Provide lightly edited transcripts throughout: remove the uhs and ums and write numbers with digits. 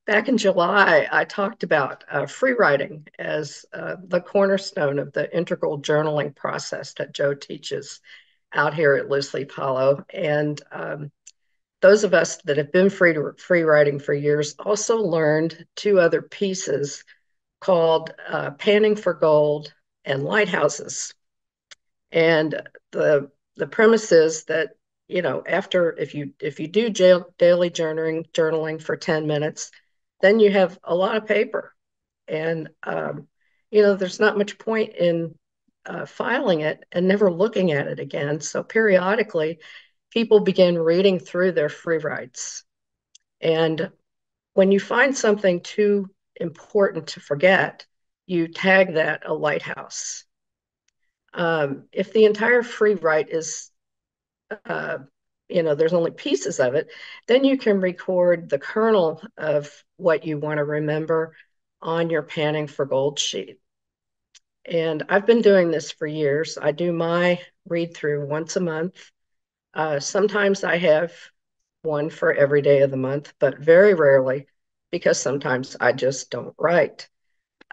Back in July, I talked about free writing as the cornerstone of the integral journaling process that Joe teaches out here at Loose Leaf Hollow. And those of us that have been free writing for years also learned two other pieces called Panning for Gold and Lighthouses. And the premise is that after if you do daily journaling for 10 minutes, then you have a lot of paper, and there's not much point in filing it and never looking at it again. So periodically, people begin reading through their free writes, and when you find something too important to forget, you tag that a lighthouse. If the entire free write is, uh, there's only pieces of it, then you can record the kernel of what you want to remember on your panning for gold sheet. And I've been doing this for years. I do my read through once a month. Sometimes I have one for every day of the month, but very rarely because sometimes I just don't write.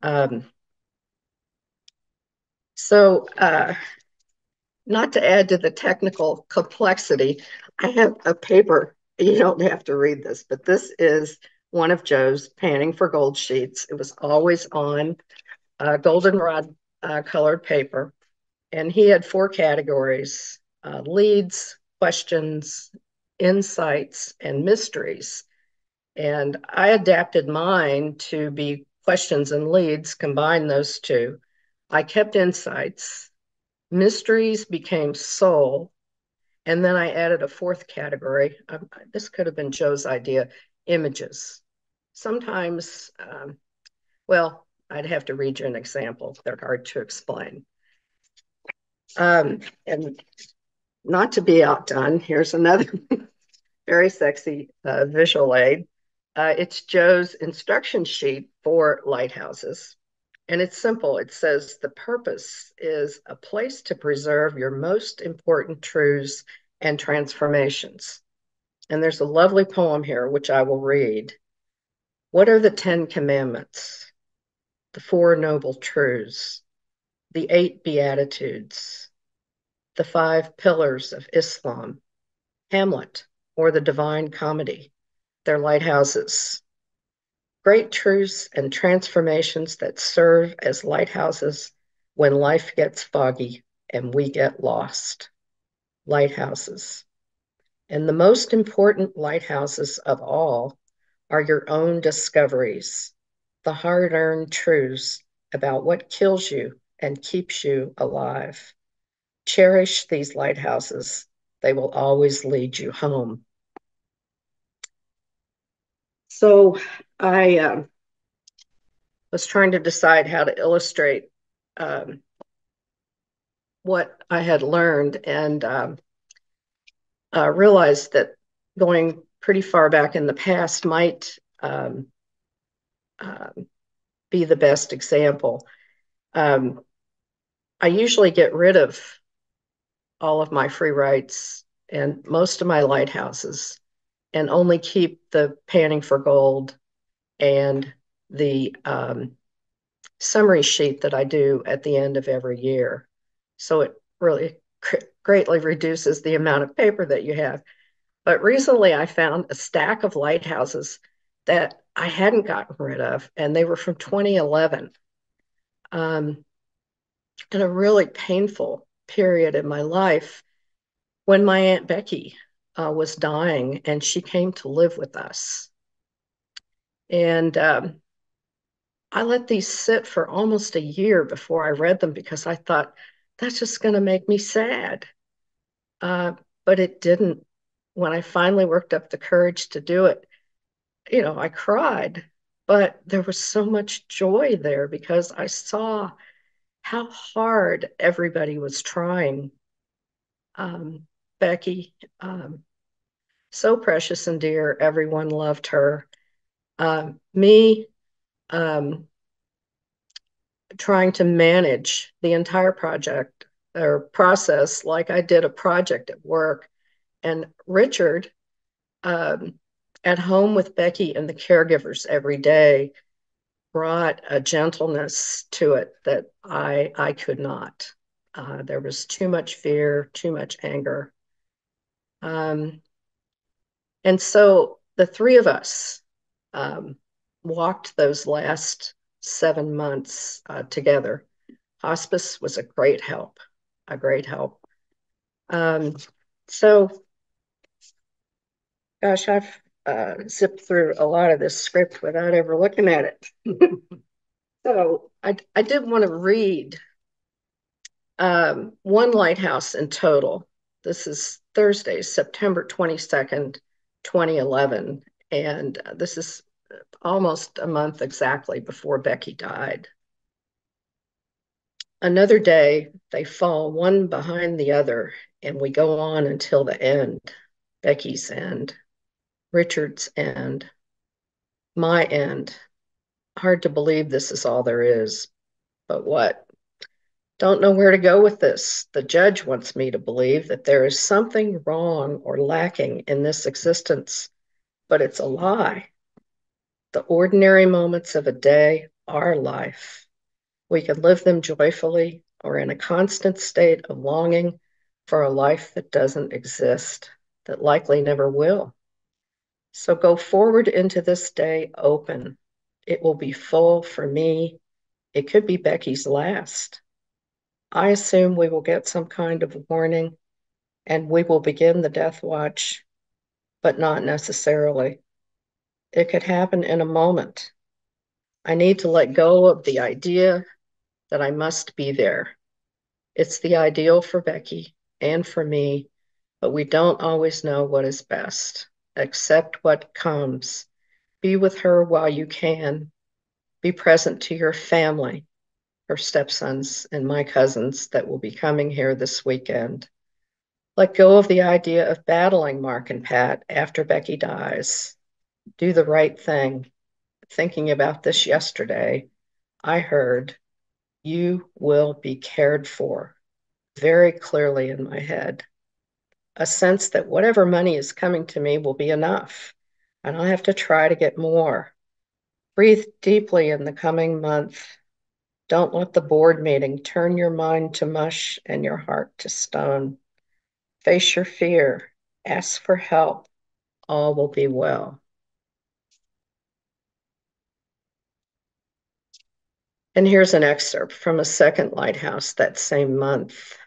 Um, so, not to add to the technical complexity, I have a paper. You don't have to read this, but this is one of Joe's panning for gold sheets. It was always on goldenrod colored paper. And he had four categories: leads, questions, insights, and mysteries. And I adapted mine to be questions and leads, combined those two. I kept insights. Mysteries became soul. And then I added a fourth category. This could have been Joe's idea: images. Sometimes, well, I'd have to read you an example. They're hard to explain. And not to be outdone, here's another very sexy visual aid. It's Joe's instruction sheet for lighthouses. And it's simple. It says the purpose is a place to preserve your most important truths and transformations. And there's a lovely poem here, which I will read. What are the 10 commandments, the Four Noble Truths, the Eight Beatitudes, the Five Pillars of Islam, Hamlet, or the Divine Comedy? They're lighthouses. Great truths and transformations that serve as lighthouses when life gets foggy and we get lost. Lighthouses. And the most important lighthouses of all are your own discoveries, the hard earned truths about what kills you and keeps you alive. Cherish these lighthouses, they will always lead you home. So I was trying to decide how to illustrate um, what I had learned, and realized that going pretty far back in the past might uh, be the best example. Um, I usually get rid of all of my free writes and most of my lighthouses and only keep the panning for gold and the summary sheet that I do at the end of every year. So it really greatly reduces the amount of paper that you have. But recently I found a stack of lighthouses that I hadn't gotten rid of, and they were from 2011. Um, in a really painful period in my life when my Aunt Becky was dying and she came to live with us. And I let these sit for almost a year before I read them because I thought that's just going to make me sad. Uh, but it didn't. When I finally worked up the courage to do it, I cried, but there was so much joy there because I saw how hard everybody was trying. Becky, so precious and dear, everyone loved her. Me, um, trying to manage the entire project or process like I did a project at work. And Richard, um, at home with Becky and the caregivers every day brought a gentleness to it that I could not. There was too much fear, too much anger. Um, and so the three of us um, walked those last 7 months together. Hospice was a great help, a great help. Um, so, gosh, I've zipped through a lot of this script without ever looking at it. So I did want to read one lighthouse in total. This is Thursday, September 22nd, 2011. And this is almost a month exactly before Becky died. Another day, they fall one behind the other, and we go on until the end. Becky's end, Richard's end, my end. Hard to believe this is all there is, but what? Don't know where to go with this. The judge wants me to believe that there is something wrong or lacking in this existence, but it's a lie. The ordinary moments of a day are life. We can live them joyfully or in a constant state of longing for a life that doesn't exist, that likely never will. So go forward into this day open. It will be full for me. It could be Becky's last. I assume we will get some kind of warning and we will begin the death watch, but not necessarily. It could happen in a moment. I need to let go of the idea that I must be there. It's the ideal for Becky and for me, but we don't always know what is best. Accept what comes. Be with her while you can. Be present to your family, her stepsons and my cousins that will be coming here this weekend. Let go of the idea of battling Mark and Pat after Becky dies. Do the right thing. Thinking about this yesterday, I heard, you will be cared for, very clearly in my head. A sense that whatever money is coming to me will be enough. I don't have to try to get more. Breathe deeply in the coming month. Don't let the board meeting turn your mind to mush and your heart to stone. Face your fear. Ask for help. All will be well. And here's an excerpt from a second lighthouse that same month.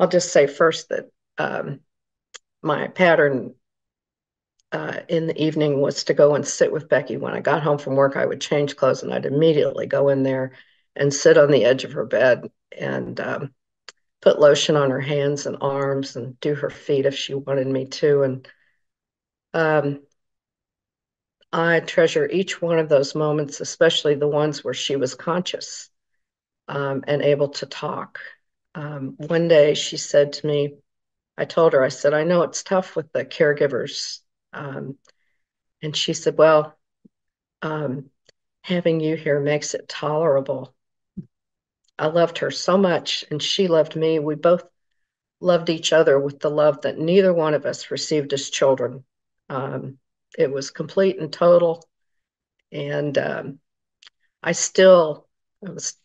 I'll just say first that my pattern in the evening was to go and sit with Becky. When I got home from work, I would change clothes and I'd immediately go in there and sit on the edge of her bed and put lotion on her hands and arms and do her feet if she wanted me to. And um, I treasure each one of those moments, especially the ones where she was conscious and able to talk. One day she said to me, I told her, I said, I know it's tough with the caregivers. And she said, well, um, having you here makes it tolerable. I loved her so much, and she loved me. We both loved each other with the love that neither one of us received as children. Um, it was complete and total. And I was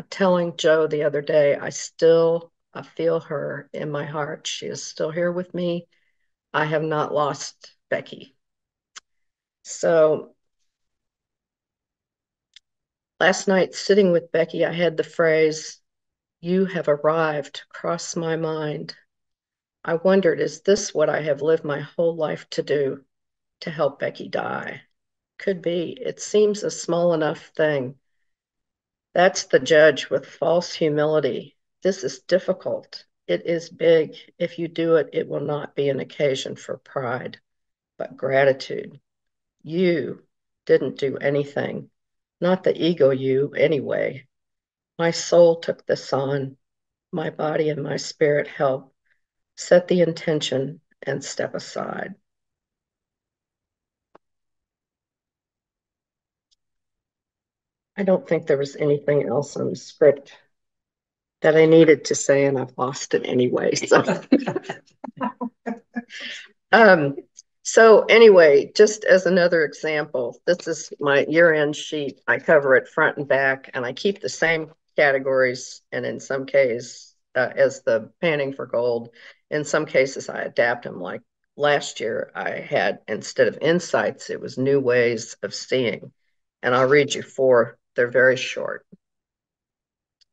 telling Joe the other day, I feel her in my heart. She is still here with me. I have not lost Becky. So last night, sitting with Becky, I had the phrase, you have arrived, cross my mind. I wondered, is this what I have lived my whole life to do, to help Becky die? Could be. It seems a small enough thing. That's the judge with false humility. This is difficult. It is big. If you do it, it will not be an occasion for pride, but gratitude. You didn't do anything, not the ego you anyway. My soul took this on. My body and my spirit help set the intention and step aside. I don't think there was anything else on the script that I needed to say, and I've lost it anyway. So Um, so anyway, just as another example, this is my year-end sheet. I cover it front and back, and I keep the same categories, and in some cases, as the panning for gold, in some cases I adapt them. Like last year, I had, instead of insights, it was new ways of seeing. And I'll read you four. They're very short.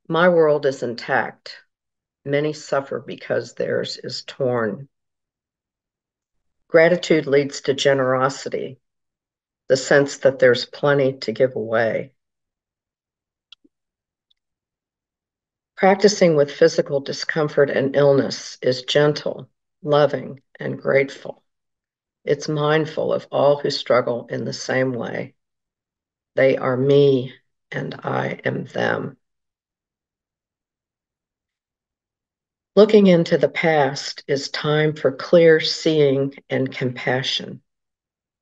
My world is intact. Many suffer because theirs is torn. Gratitude leads to generosity, the sense that there's plenty to give away. Practicing with physical discomfort and illness is gentle, loving, and grateful. It's mindful of all who struggle in the same way. They are me, and I am them. Looking into the past is time for clear seeing and compassion,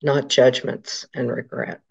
not judgments and regret.